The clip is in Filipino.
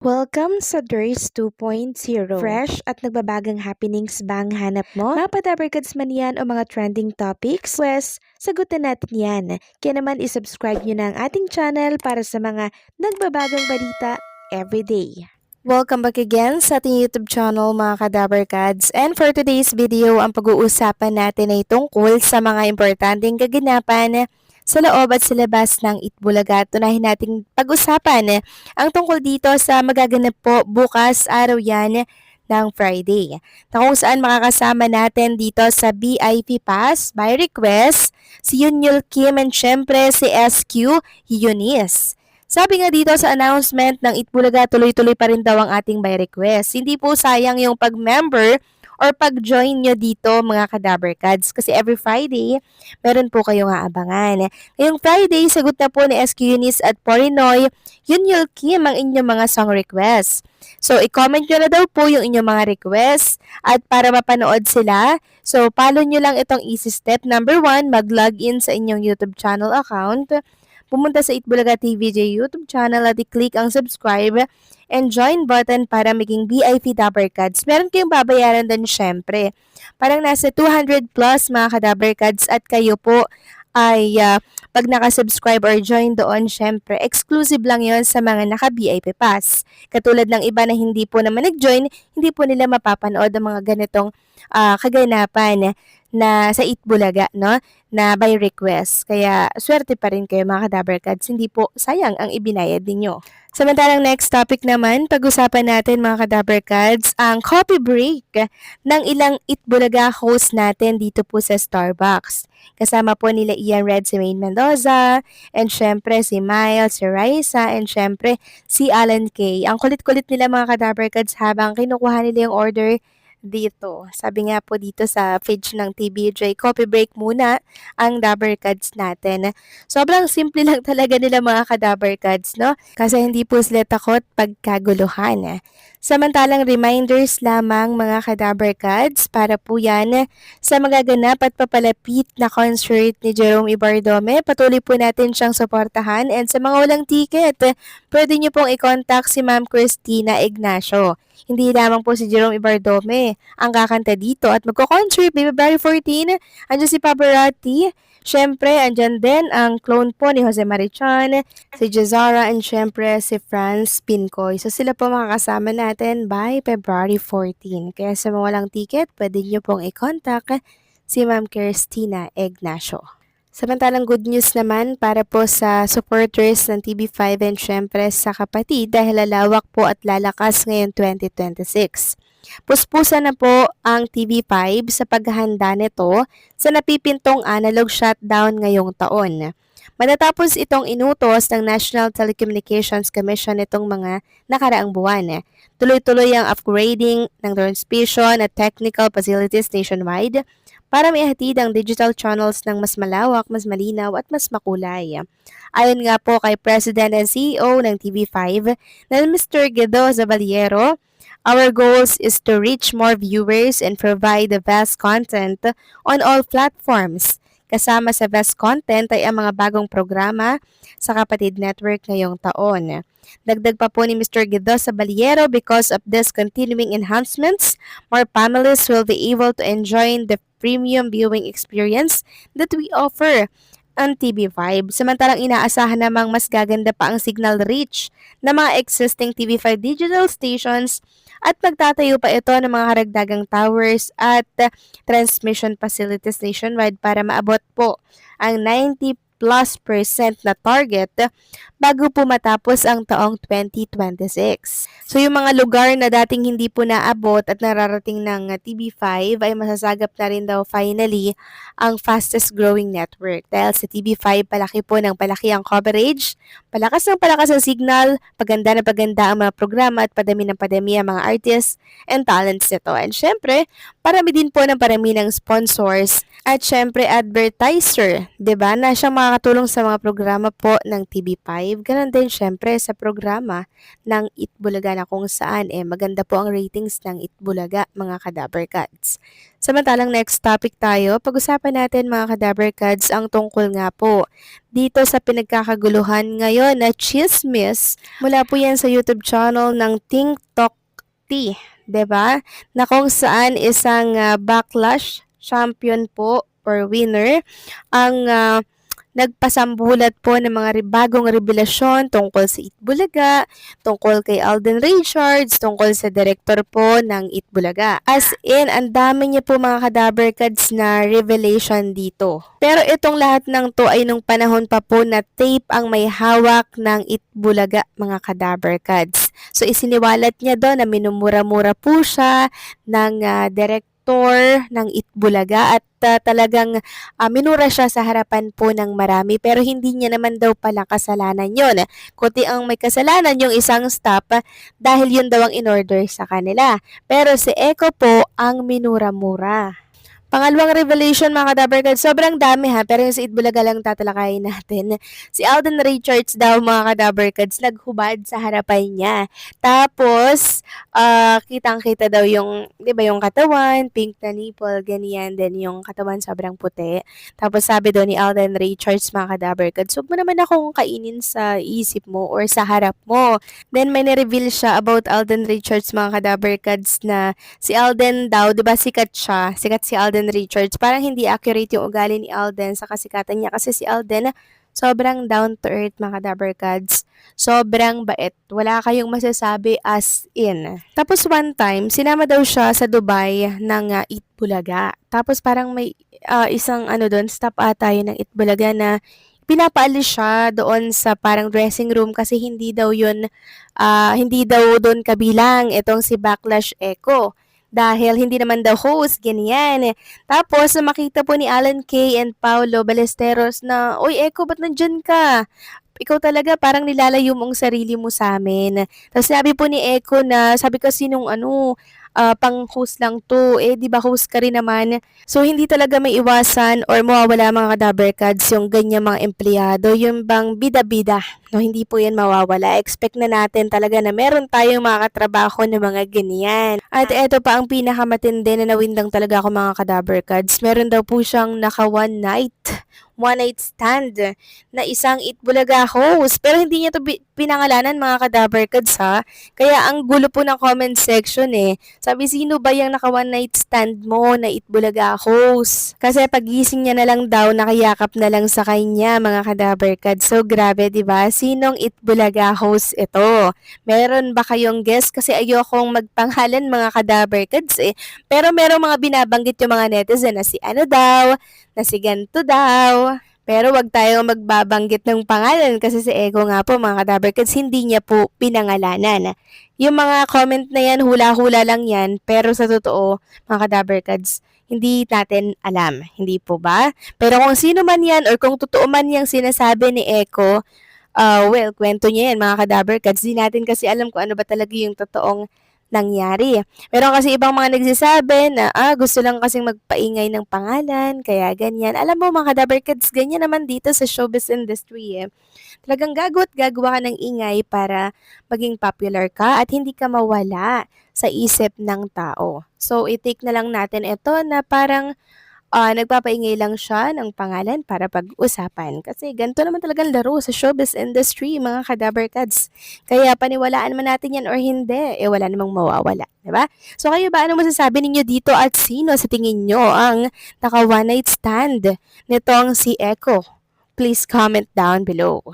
Welcome sa DRS 2.0. Fresh at nagbabagang happenings ba ang hanap mo? Mga padabarkads man yan o mga trending topics? Pwes, sagutin natin yan. Kaya naman isubscribe nyo na ang ating channel para sa mga nagbabagang balita everyday. Welcome back again sa ating YouTube channel mga kadabarkads. And for today's video, ang pag-uusapan natin ay tungkol sa mga importanteng kaganapan sa loob at sa labas ng Itbulaga. Tunahin nating pag-usapan ang tungkol dito sa magaganap po bukas araw yan ng Friday. Na kung saan makakasama natin dito sa VIP Pass by request si Yunyul Kim and syempre si SQ Eunice. Sabi nga dito sa announcement ng Itbulaga, tuloy-tuloy pa rin daw ang ating by request. Hindi po sayang yung pag-member or pag-join nyo dito mga Kadabarkads kasi every Friday, meron po kayong aabangan. Ngayong Friday, sagot na po ni SQ Eunice at Porinoy, Yunyul Kim ang inyong mga song requests. So, i-comment nyo na daw po yung inyong mga requests at para mapanood sila, so follow nyo lang itong easy step. Number 1, mag-login sa inyong YouTube channel account. Pumunta sa Itbulaga TVJ YouTube channel at i-click ang subscribe and join button para maging VIP Dabarkads. Meron kayong babayaran din syempre. Parang nasa 200 plus mga Kadabarkads at kayo po ay pag nakasubscribe or join doon, syempre, exclusive lang yon sa mga naka-VIP pass. Katulad ng iba na hindi po naman nag-join, hindi po nila mapapanood ang mga ganitong kaganapan na sa Itbulaga, no? Na by request. Kaya swerte pa rin kayo mga Kadabarkads, hindi po sayang ang ibinayad ninyo. Samantalang next topic naman, pag-usapan natin mga Kadabarkads, ang coffee break ng ilang Itbulaga host natin dito po sa Starbucks. Kasama po nila Ian Red, si Maine Mendoza, and syempre si Miles, si Raisa, and syempre si Alan Kay. Ang kulit-kulit nila mga Kadabarkads habang kinukuha nila yung order dito. Sabi nga po dito sa page ng TBJ, coffee break muna ang Dabarkads natin. Sobrang simple lang talaga nila mga Kadabarkads, no? Kasi hindi po sila takot pagkaguluhan. Samantalang reminders lamang mga Kadabarkads para po yan sa magaganap at papalapit na concert ni Jerome Ibardome. Patuloy po natin siyang suportahan and sa mga walang ticket, pwede niyo pong i-contact si Ma'am Christina Ignacio. Hindi lamang po si Jerome Ibardome ang kakanta dito at magko-concert February 14. Andiyan si Pavarotti. Syempre, andyan din ang clone po ni Jose Marichan, si Jezara, and syempre si Franz Pincoy. So sila po makakasama natin by February 14. Kaya sa mga walang ticket, pwede nyo pong i-contact si Ma'am Christina Ignacio. Samantalang good news naman para po sa supporters ng TV5 and syempre sa kapatid dahil lalawak po at lalakas ngayon 2026. Puspusan na po ang TV5 sa paghahanda nito sa napipintong analog shutdown ngayong taon. Matatapos itong inutos ng National Telecommunications Commission nitong mga nakaraang buwan. Tuloy-tuloy ang upgrading ng transmission at technical facilities nationwide para maihatid ang digital channels ng mas malawak, mas malinaw at mas makulay. Ayon nga po kay President and CEO ng TV5 na Mr. Guido Zabaliero, our goals is to reach more viewers and provide the best content on all platforms. Kasama sa best content ay ang mga bagong programa sa Kapatid Network ngayong taon. Dagdag pa po ni Mr. Guido Zabaliero, because of this continuing enhancements, more families will be able to enjoy the premium viewing experience that we offer on TV5. Samantalang inaasahan namang mas gaganda pa ang signal reach ng mga existing TV5 digital stations at magtatayo pa ito ng mga karagdagang towers at transmission facilities nationwide para maabot po ang 90% na target bago po matapos ang taong 2026. So yung mga lugar na dating hindi po naabot at nararating ng TV5 ay masasagap na rin daw finally ang fastest growing network. Dahil sa TV5 palaki po ng palaki ang coverage, palakas ng palakas ang signal, paganda na paganda ang mga programa at padami ng padami ang mga artists and talents nito. And syempre, parami din po ng parami ng sponsors at syempre advertiser, 'di ba? Na siyang nakakatulong sa mga programa po ng TV5. Ganon din syempre sa programa ng Itbulaga na kung saan maganda po ang ratings ng Itbulaga mga Kadaber Cats. Samantalang next topic tayo, pag-usapan natin mga Kadaber Cats ang tungkol nga po dito sa pinagkakaguluhan ngayon na chismis mula po yan sa YouTube channel ng Ting Tok T, 'di ba? Na kung saan isang backlash champion po or winner ang nagpasambulat po ng mga bagong revelasyon tungkol sa Itbulaga, tungkol kay Alden Richards, tungkol sa director po ng Itbulaga. As in, ang dami niya po mga Kadaber Cats na revelation dito. Pero itong lahat ng to ay nung panahon pa po na tape ang may hawak ng Itbulaga mga Kadaber Cats. So isiniwalat niya doon na minumura-mura po siya ng director ng Itbulaga at talagang minura siya sa harapan po ng marami pero hindi niya naman daw pala kasalanan yon. Kundi ang may kasalanan yung isang staff dahil yun daw ang in-order sa kanila. Pero si Echo po ang minura-mura. Pangalawang revelation mga Kadaber Cats, sobrang dami ha, pero yung sa Itbulaga lang tatalakayin natin. Si Alden Richards daw mga Kadaber Cats, naghubad sa harapan niya. Tapos, kitang-kita daw yung, di ba yung katawan, pink na nipple, ganyan, then yung katawan sobrang puti. Tapos sabi daw ni Alden Richards mga Kadaber Cats, huwag mo naman akong kainin sa isip mo or sa harap mo. Then may nireveal siya about Alden Richards mga Kadaber Cats na si Alden daw, di ba sikat siya, sikat si Alden Richards, parang hindi accurate yung ugali ni Alden sa kasikatan niya kasi si Alden sobrang down to earth mga Kadaber Cats, sobrang bait, wala kayong masasabi as in. Tapos one time, sinama daw siya sa Dubai ng Itbulaga. Tapos parang may isang doon, staff ata yun ng Itbulaga na pinapaalis siya doon sa parang dressing room kasi hindi daw doon kabilang itong si Backlash Echo. Dahil hindi naman daw host, ganyan. Tapos, makita po ni Alan Kay and Paulo Ballesteros na, "Oy, Echo, ba't nandyan ka? Ikaw talaga parang nilalayo mo ang sarili mo sa amin." Tapos sabi po ni Echo na, sabi kasi nung pang-host lang to, di ba host ka rin naman. So, hindi talaga may iwasan or mawawala mga Kadaber Cats yung ganyan mga empleyado, yung bang bida-bida. No, hindi po yan mawawala. Expect na natin talaga na meron tayong mga katrabaho na mga ganyan. At eto pa ang pinakamatindi na nawindang talaga ako mga Kadaber Cats. Meron daw po siyang naka one night stand na isang Itbulaga host. Pero hindi niya to pinangalanan mga Kadaber Cats ha. Kaya ang gulo po ng comment section Sabi, sino ba yung naka one night stand mo na Itbulaga host? Kasi pagising niya na lang daw, nakayakap na lang sa kanya mga Kadaber Cats. So grabe, di ba? Sinong Itbulaga host ito? Meron ba kayong guess? Kasi ayokong magpanghalan mga Kadaber Cats Pero merong mga binabanggit yung mga netizen na si ano daw, na si ganto daw. Pero wag tayong magbabanggit ng pangalan kasi si Echo nga po mga Kadaber Cats hindi niya po pinangalanan. Yung mga comment na yan, hula-hula lang yan, pero sa totoo mga Kadaber Cats, hindi natin alam, hindi po ba? Pero kung sino man yan or kung totoo man yung sinasabi ni Echo, well, kwento niya yan mga Kadaber Cats, di natin kasi alam kung ano ba talaga yung totoong nangyari. Meron kasi ibang mga nagsasabi na gusto lang kasing magpaingay ng pangalan, kaya ganyan. Alam mo mga Kadaber Cats, ganyan naman dito sa showbiz industry Talagang gagawa ka ng ingay para maging popular ka at hindi ka mawala sa isip ng tao. So, i-take na lang natin ito na parang nagpapaingay lang siya ng pangalan para pag-usapan. Kasi ganito naman talagang laro sa showbiz industry, mga Kadaber Cats. Kaya paniwalaan man natin yan or hindi, wala namang mawawala. Diba? So kayo ba, ano masasabi ninyo dito at sino sa tingin nyo ang naka one night stand nitong si Echo? Please comment down below.